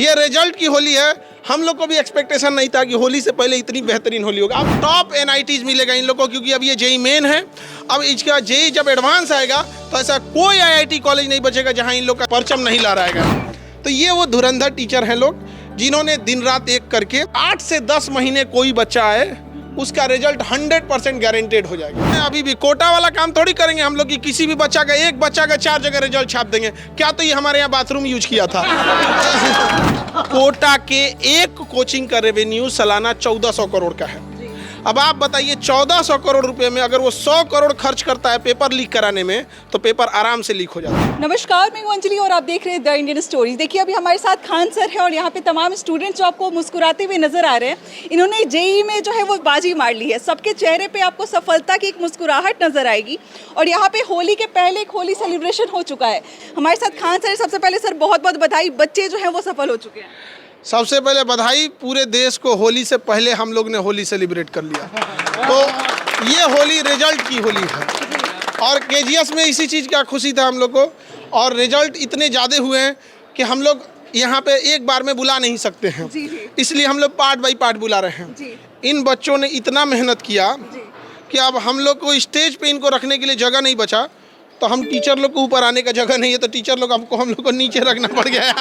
ये रिजल्ट की होली है। हम लोग को भी एक्सपेक्टेशन नहीं था कि होली से पहले इतनी बेहतरीन होली होगा। अब टॉप एनआईटीज मिलेगा इन लोगों को, क्योंकि अब ये जेई मेन है। अब इसका जेई जब एडवांस आएगा तो ऐसा कोई आईआईटी कॉलेज नहीं बचेगा जहां इन लोग का परचम नहीं लहराएगा। तो ये वो धुरंधर टीचर हैं लोग जिन्होंने दिन रात एक करके 8 से 10 महीने कोई बच्चा आए उसका रिजल्ट 100% गारंटेड हो जाएगा। अभी भी कोटा वाला काम थोड़ी करेंगे हम लोग कि किसी भी बच्चा का एक बच्चा का 4 जगह रिजल्ट छाप देंगे। क्या तो ये हमारे यहाँ बाथरूम यूज किया था। कोटा के एक कोचिंग का रेवेन्यू सालाना 1400 करोड़ का है। अब आप बताइए 1400 करोड़ रुपए में अगर वो 100 करोड़ खर्च करता है पेपर लीक कराने में तो पेपर आराम से लीक हो जाता है। नमस्कार, मैं हूं अंजलि और आप देख रहे हैं द इंडियन स्टोरीज। देखिए अभी हमारे साथ खान सर हैं और यहाँ पे तमाम स्टूडेंट्स जो आपको मुस्कुराते हुए नजर आ रहे हैं, इन्होंने जेईई में जो है वो बाजी मार ली है। सबके चेहरे पे आपको सफलता की एक मुस्कुराहट नजर आएगी। और यहाँ पे होली के पहले एक होली सेलिब्रेशन हो चुका है। हमारे साथ खान सर। सबसे पहले सर बहुत बहुत बधाई, बच्चे जो हैं वो सफल हो चुके हैं। सबसे पहले बधाई, पूरे देश को होली से पहले हम लोग ने होली सेलिब्रेट कर लिया। तो ये होली रिजल्ट की होली है और केजीएस में इसी चीज़ का खुशी था हम लोग को। और रिजल्ट इतने ज़्यादा हुए हैं कि हम लोग यहाँ पे एक बार में बुला नहीं सकते हैं, इसलिए हम लोग पार्ट बाई पार्ट बुला रहे हैं। इन बच्चों ने इतना मेहनत किया कि अब हम लोग को स्टेज पे इनको रखने के लिए जगह नहीं बचा, तो हम टीचर लोग को ऊपर आने का जगह नहीं है तो टीचर लोग हम लोग को नीचे रखना पड़ गया।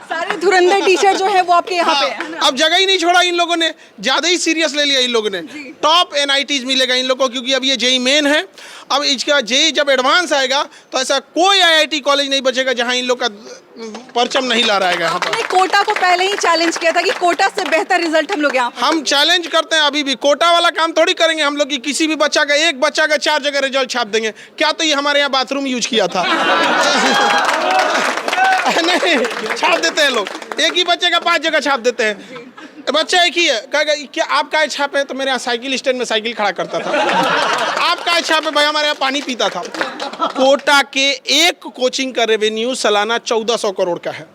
सारे धुरंधर टीचर जो है वो आपके यहाँ पे हैं। अब जगह ही नहीं छोड़ा इन लोगों ने, ज़्यादा ही सीरियस ले लिया इन लोगों ने। टॉप एनआईटीज मिलेगा इन लोगों को, क्योंकि अब ये जेई मेन है। अब इसका जेई जब एडवांस आएगा तो ऐसा कोई आईआईटी कॉलेज नहीं बचेगा जहां इन लोग का परचम नहीं लहराएगा। यहाँ पर कोटा को पहले ही चैलेंज किया था कि कोटा से बेहतर रिजल्ट हम लोग यहाँ हम चैलेंज करते हैं। अभी भी कोटा वाला काम थोड़ी करेंगे हम लोग कि किसी भी बच्चा का एक बच्चा का 4 जगह रिजल्ट छाप देंगे। क्या तो ये हमारे यहाँ बाथरूम यूज किया था। नहीं, छाप देते हैं लोग, एक ही बच्चे का 5 जगह छाप देते हैं। बच्चा एक ही है, कहेगा क्या आप का छाप है, तो मेरे यहाँ साइकिल स्टैंड में साइकिल खड़ा करता था। आप का छाप है भाई, हमारे यहाँ पानी पीता था। कोटा के एक कोचिंग का रेवेन्यू सालाना 1400 करोड़ का है।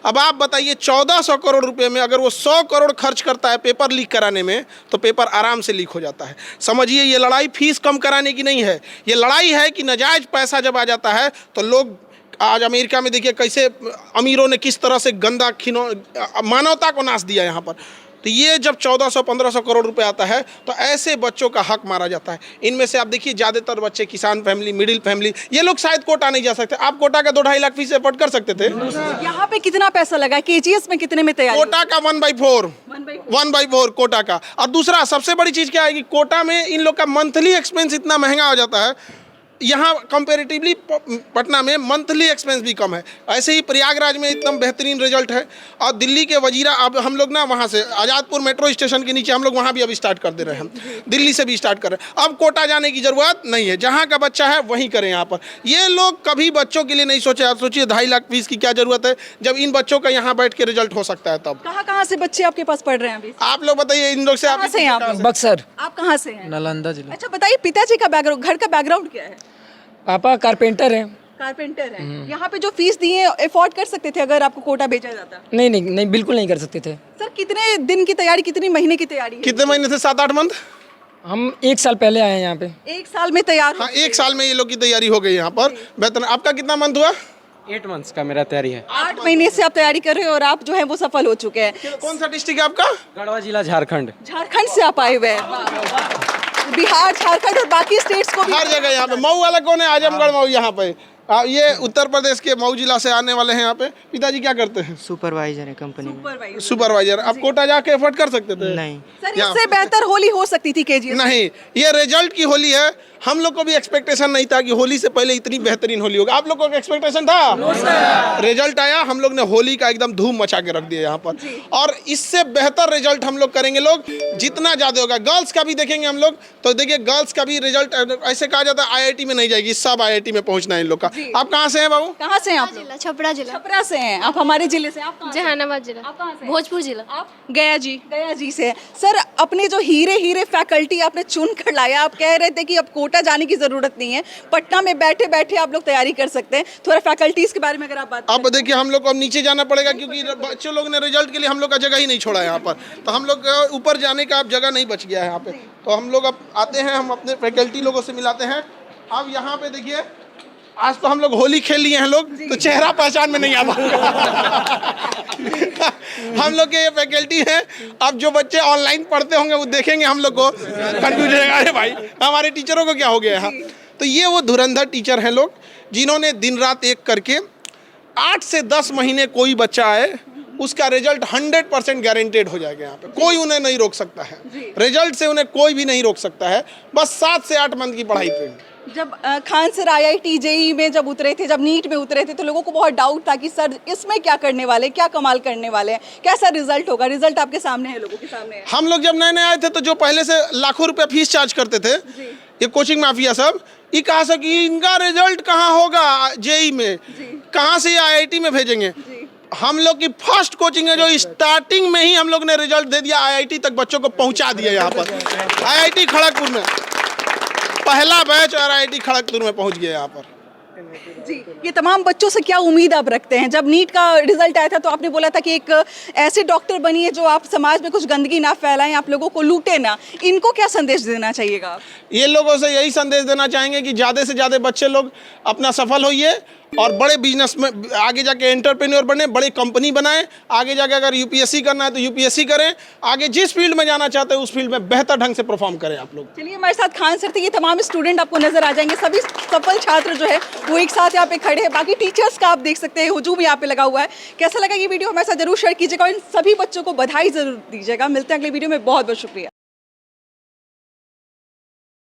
अब आप बताइए 1400 करोड़ रुपए में अगर वो 100 करोड़ खर्च करता है पेपर लीक कराने में तो पेपर आराम से लीक हो जाता है। समझिए ये लड़ाई फीस कम कराने की नहीं है, ये लड़ाई है कि नाजायज पैसा जब आ जाता है तो लोग, आज अमेरिका में देखिए कैसे अमीरों ने किस तरह से गंदा मानवता को नाश दिया यहाँ पर। तो ये जब 1400-1500 करोड़ रुपए आता है तो ऐसे बच्चों का हक मारा जाता है। इनमें से आप देखिए ज़्यादातर बच्चे किसान फैमिली, मिडिल फैमिली, ये लोग शायद कोटा नहीं जा सकते। आप कोटा का 2-2.5 लाख फीस अफोर्ड कर सकते थे। यहाँ पे कितना पैसा लगा, केजीएस में कितने में तैयार? कोटा का 1/4 कोटा का। और दूसरा सबसे बड़ी चीज़ क्या है कि कोटा में इन लोग का मंथली एक्सपेंस इतना महंगा हो जाता है। यहाँ कंपेरेटिवली पटना में मंथली एक्सपेंस भी कम है। ऐसे ही प्रयागराज में इतना बेहतरीन रिजल्ट है। और दिल्ली के वजीरा, अब हम लोग ना वहाँ से आज़ादपुर मेट्रो स्टेशन के नीचे हम लोग वहाँ भी अभी स्टार्ट कर दे रहे हैं। दिल्ली से भी स्टार्ट कर रहे हैं। अब कोटा जाने की ज़रूरत नहीं है, जहाँ का बच्चा है वहीं करें यहाँ पर। ये लोग कभी बच्चों के लिए नहीं सोचे। आप सोचिए 2.5 लाख फीस की क्या ज़रूरत है जब इन बच्चों का यहाँ बैठ के रिजल्ट हो सकता है। तब कहाँ से बच्चे आपके पास पढ़ रहे हैं अभी? आप लोग बताइए इन लोग से। आप बक्सर। आप कहाँ से हैं? नालंदा जिला। अच्छा बताइए, पिताजी का बैकग्राउंड, घर का बैकग्राउंड क्या है? पापा कारपेंटर हैं। कारपेंटर हैं। यहाँ पे जो फीस दी है अफोर्ड कर सकते थे अगर आपको कोटा भेजा जाता? नहीं, बिल्कुल नहीं कर सकते थे। सर कितने दिन की तैयारी, कितने महीने की तैयारी है? कितने महीने से? 7-8 मंथ। हम 1 साल पहले आए हैं यहाँ पे। 1 साल में तैयार? हाँ, 1 साल में ये लोग की तैयारी हो गई यहाँ पर। बेहतर। आपका कितना मंथ हुआ? 8 मंथ्स का मेरा तैयारी है। 8 महीने से आप तैयारी कर रहे हो और आप जो है वो सफल हो चुके हैं। कौन सा डिस्ट्रिक्ट है आपका? गढ़वा जिला, झारखंड। झारखंड से आप आए हुए हैं। बिहार, झारखंड और बाकी स्टेट्स को भी हर जगह यहाँ पे। मऊ वाला कौन है? आजमगढ़ मऊ। यहाँ पे ये उत्तर प्रदेश के मऊ जिला से आने वाले हैं यहाँ पे। पिताजी क्या करते हैं? सुपरवाइजर है कंपनी में। सुपरवाइजर। आप कोटा जाके एफर्ट कर सकते थे? नहीं सर, इससे बेहतर होली हो सकती थी केजीएस। नहीं, ये रिजल्ट की होली है। हम लोग को भी एक्सपेक्टेशन नहीं था कि होली से पहले इतनी बेहतरीन होली होगा। आप लोग को एक्सपेक्टेशन था? रिजल्ट आया, हम लोग ने होली का एकदम धूम मचा के रख दिया यहाँ पर। और इससे बेहतर रिजल्ट हम लोग करेंगे। लोग जितना ज़्यादा होगा, गर्ल्स का भी देखेंगे हम लोग। तो देखिए गर्ल्स का भी रिजल्ट, ऐसे कहा जाता है आईआईटी में नहीं जाएगी, सब आईआईटी में पहुँचना है इन लोग का। आप कहाँ से हैं बाबू? कहाँ से हैं आप? छपरा जिला। छपरा से हैं आप, हमारे जिले से। आप कहाँ से? जहानाबाद जिला। आप कहाँ से? भोजपुर जिला। आप? गया जी से। सर अपने जो हीरे फैकल्टी आपने चुन कर लाया, आप कह रहे थे कि अब कोटा जाने की जरूरत नहीं है, पटना में बैठे बैठे आप लोग तैयारी कर सकते हैं। थोड़ा फैकल्टीज के बारे में अगर आप बात। अब देखिए हम लोग को अब नीचे जाना पड़ेगा क्योंकि बच्चों लोग ने रिजल्ट के लिए हम लोग का जगह ही नहीं छोड़ा यहाँ पर। तो हम लोग ऊपर जाने का अब जगह नहीं बच गया है यहाँ पे। तो हम लोग अब आते हैं, हम अपने फैकल्टी लोगों से मिलाते हैं। अब यहाँ पे देखिए आज तो हम लोग होली खेल लिए हैं लोग, तो चेहरा पहचान में नहीं आ पाएगा। हम लोग के ये फैकल्टी है। अब जो बच्चे ऑनलाइन पढ़ते होंगे वो देखेंगे हम लोग को कंफ्यूजन है, अरे भाई हमारे टीचरों को क्या हो गया है। तो ये वो धुरंधर टीचर हैं लोग जिन्होंने दिन रात एक करके 8 से 10 महीने कोई बच्चा आए उसका रिजल्ट 100% गारंटेड हो जाएगा। यहाँ पे कोई उन्हें नहीं रोक सकता है, रिजल्ट से उन्हें कोई भी नहीं रोक सकता है, बस 7 से 8 मंथ की पढ़ाई पे। जब खान सर IIT JEE में जब उतरे थे, जब नीट में उतरे थे, तो लोगों को बहुत डाउट था कि सर इसमें क्या करने वाले, क्या कमाल करने वाले हैं, कैसा रिजल्ट होगा। रिजल्ट आपके सामने है, लोगों के सामने है। हम लोग जब नए नए आए थे तो जो पहले से लाखों रुपया फीस चार्ज करते थे ये कोचिंग माफिया सब, ये कहा सर कि इनका रिजल्ट कहाँ होगा JEE में, कहाँ से IIT में भेजेंगे। हम लोग की फर्स्ट कोचिंग है जो स्टार्टिंग में ही हम लोग ने रिजल्ट दे दिया, IIT तक बच्चों को पहुंचा दिया। यहाँ पर IIT खड़गपुर में पहला बैच और IIT खड़गपुर में पहुंच गया यहाँ पर। जी, ये तमाम बच्चों से क्या उम्मीद आप रखते हैं? जब नीट का रिजल्ट आया था तो आपने बोला था कि एक ऐसे डॉक्टर बनिए जो आप समाज में कुछ गंदगी ना फैलाएं, आप लोगों को लूटे ना। इनको क्या संदेश देना चाहिएगा आप? ये लोगों से यही संदेश देना चाहेंगे कि ज़्यादा से ज़्यादा बच्चे लोग अपना सफल होइए और बड़े बिजनेस में आगे जाके एंटरप्रेन्योर बने, बड़ी कंपनी बनाएं। आगे जाके अगर UPSC करना है तो UPSC करें, आगे जिस फील्ड में जाना चाहते हैं उस फील्ड में बेहतर ढंग से परफॉर्म करें आप लोग। चलिए, हमारे साथ खान सर थे, ये तमाम स्टूडेंट आपको नजर आ जाएंगे। सभी सफल छात्र जो है वो एक साथ यहाँ पे खड़े हैं। बाकी टीचर्स का आप देख सकते हैं हुजूम यहाँ पे लगा हुआ है। कैसा लगा ये वीडियो हमारे साथ जरूर शेयर कीजिएगा और इन सभी बच्चों को बधाई जरूर दीजिएगा। मिलते हैं अगले वीडियो में, बहुत बहुत शुक्रिया।